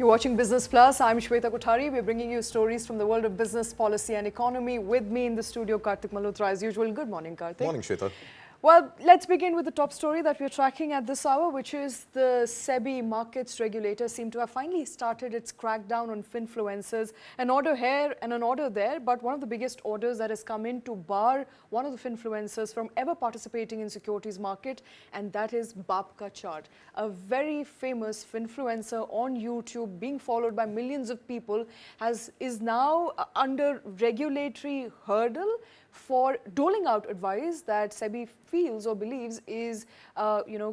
You're watching Business Plus. I'm Shweta Kothari. We're bringing you stories from the world of business, policy and economy. With me in the studio, Kartik, Malhotra as usual. Good morning, Kartik. Morning, Shweta. Well, let's begin with the top story that we're tracking at this hour, which is the SEBI markets regulator seem to have finally started its crackdown on Finfluencers. An order here and an order there, but one of the biggest orders that has come in to bar one of the Finfluencers from ever participating in securities market, and that is Baap of Chart, a very famous Finfluencer on YouTube, being followed by millions of people, is now under regulatory hurdle for doling out advice that SEBI feels or believes is,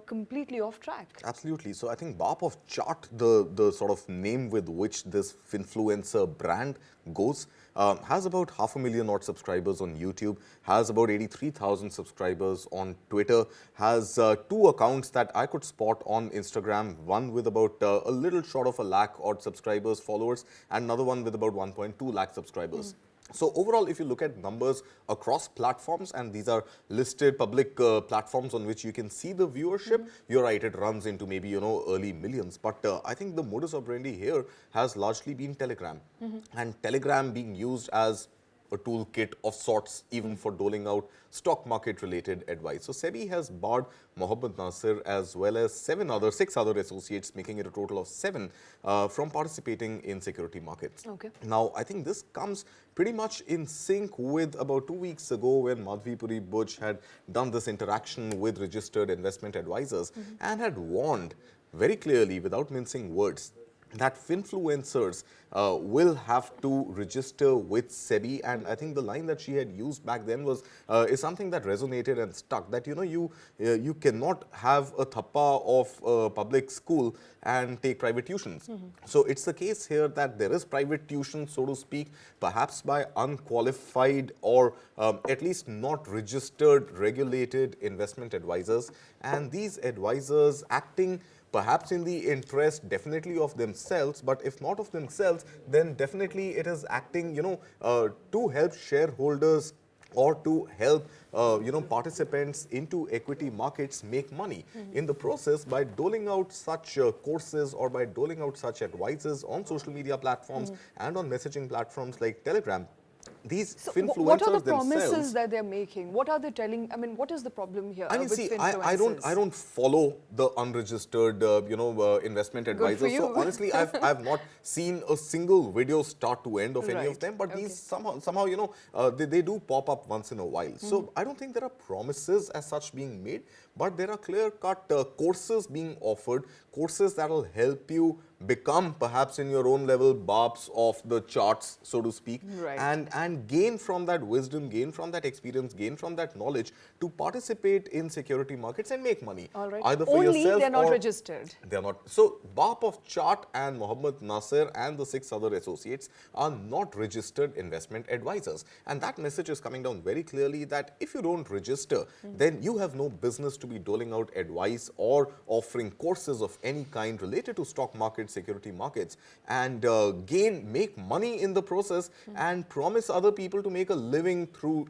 completely off track. Absolutely. So I think Baap of Chart, the sort of name with which this Finfluencer brand goes, has about 500,000 odd subscribers on YouTube, has about 83,000 subscribers on Twitter, has two accounts that I could spot on Instagram, one with about a little short of 1 lakh odd subscribers, followers, and another one with about 1.2 lakh subscribers. So overall, if you look at numbers across platforms, and these are listed public platforms on which you can see the viewership, you're right, it runs into maybe, early millions. But I think the modus operandi here has largely been Telegram. And Telegram being used as a toolkit of sorts, even for doling out stock market related advice. So SEBI has barred Mohammad Nasir as well as 6 other associates, making it a total of 7 from participating in security markets. Okay. Now, I think this comes pretty much in sync with about 2 weeks ago when Madhvi Buch had done this interaction with registered investment advisors and had warned very clearly, without mincing words, that Finfluencers will have to register with SEBI. And I think the line that she had used back then was is something that resonated and stuck, that you cannot have a thappa of public school and take private tuitions. So it's the case here that there is private tuition, so to speak, perhaps by unqualified or at least not registered, regulated investment advisors, and these advisors acting perhaps in the interest definitely of themselves, but if not of themselves, then definitely it is acting, to help shareholders or to help, participants into equity markets make money in the process by doling out such courses or by doling out such advices on social media platforms and on messaging platforms like Telegram. These Finfluencers what are the promises themselves that they're making? What are they telling? I mean, what is the problem here? I mean, with see, Finfluencers? I don't follow the unregistered, investment advisors. So honestly, I've not seen a single video start to end of any of them. But these somehow, they do pop up once in a while. So I don't think there are promises as such being made, but there are clear-cut courses being offered, courses that will help you become perhaps in your own level Baaps of the charts, so to speak, and gain from that wisdom, gain from that experience, gain from that knowledge to participate in security markets and make money. All right. Either for Only yourself they're not or registered. They're not. So Baap of Chart and Mohammad Nasir and the 6 other associates are not registered investment advisors. And that message is coming down very clearly that if you don't register, then you have no business to be doling out advice or offering courses of any kind related to stock markets, security markets, and make money in the process and promise other people to make a living through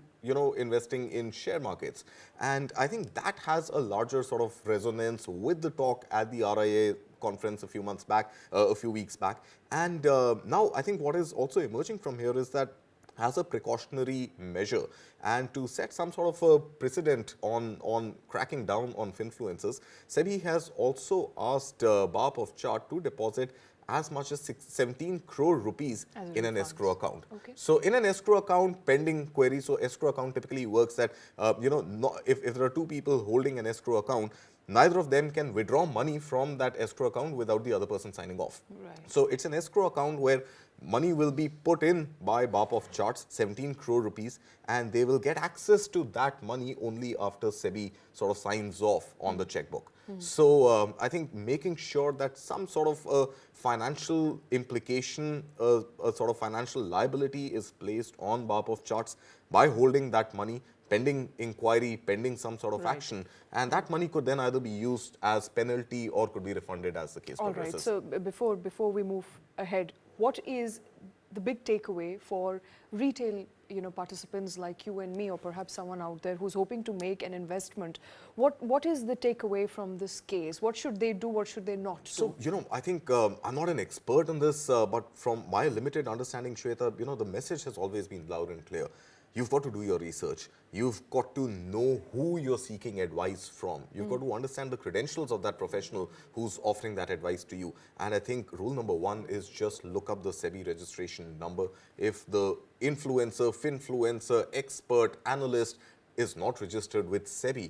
investing in share markets. And I think that has a larger sort of resonance with the talk at the RIA conference a few weeks back. And now I think what is also emerging from here is that as a precautionary measure and to set some sort of a precedent on cracking down on Finfluencers, SEBI has also asked Baap of Chart to deposit as much as 17 crore rupees in an escrow account. Okay. So in an escrow account, pending query, so escrow account typically works that, if there are 2 people holding an escrow account, neither of them can withdraw money from that escrow account without the other person signing off. Right. So it's an escrow account where money will be put in by Baap of Charts, 17 crore rupees, and they will get access to that money only after SEBI sort of signs off on the checkbook. So I think making sure that some sort of financial implication, a sort of financial liability is placed on Baap of Charts by holding that money pending inquiry, pending some sort of action, and that money could then either be used as penalty or could be refunded as the case progresses. All right, so before we move ahead, what is the big takeaway for retail participants like you and me, or perhaps someone out there who's hoping to make an investment, what is the takeaway from this case? What should they do? What should they not do? So, I think I'm not an expert on this, but from my limited understanding, Shweta, the message has always been loud and clear. You've got to do your research. You've got to know who you're seeking advice from. You've got to understand the credentials of that professional who's offering that advice to you. And I think rule number one is just look up the SEBI registration number. If the influencer, finfluencer, expert, analyst is not registered with SEBI,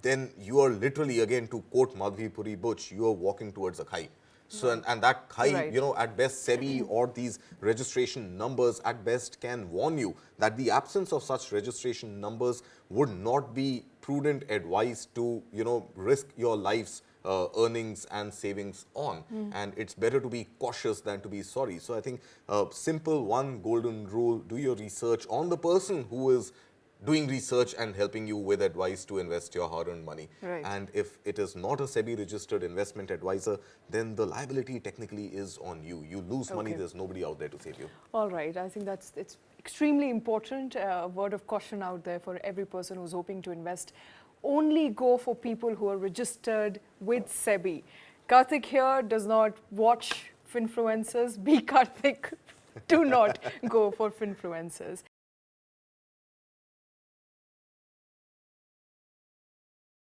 then you are literally, again, to quote Madhvi Puri Butch, you are walking towards a khai. So, and that khai, Right. at best SEBI or these registration numbers at best can warn you that the absence of such registration numbers would not be prudent advice to, risk your life's earnings and savings on. And it's better to be cautious than to be sorry. So I think simple one golden rule, do your research on the person who is doing research and helping you with advice to invest your hard-earned money. Right. And if it is not a SEBI-registered investment advisor, then the liability technically is on you. You lose money, there's nobody out there to save you. All right, I think it's extremely important, a word of caution out there for every person who's hoping to invest. Only go for people who are registered with SEBI. Kartik here does not watch Finfluencers. Be Kartik. Do not go for Finfluencers.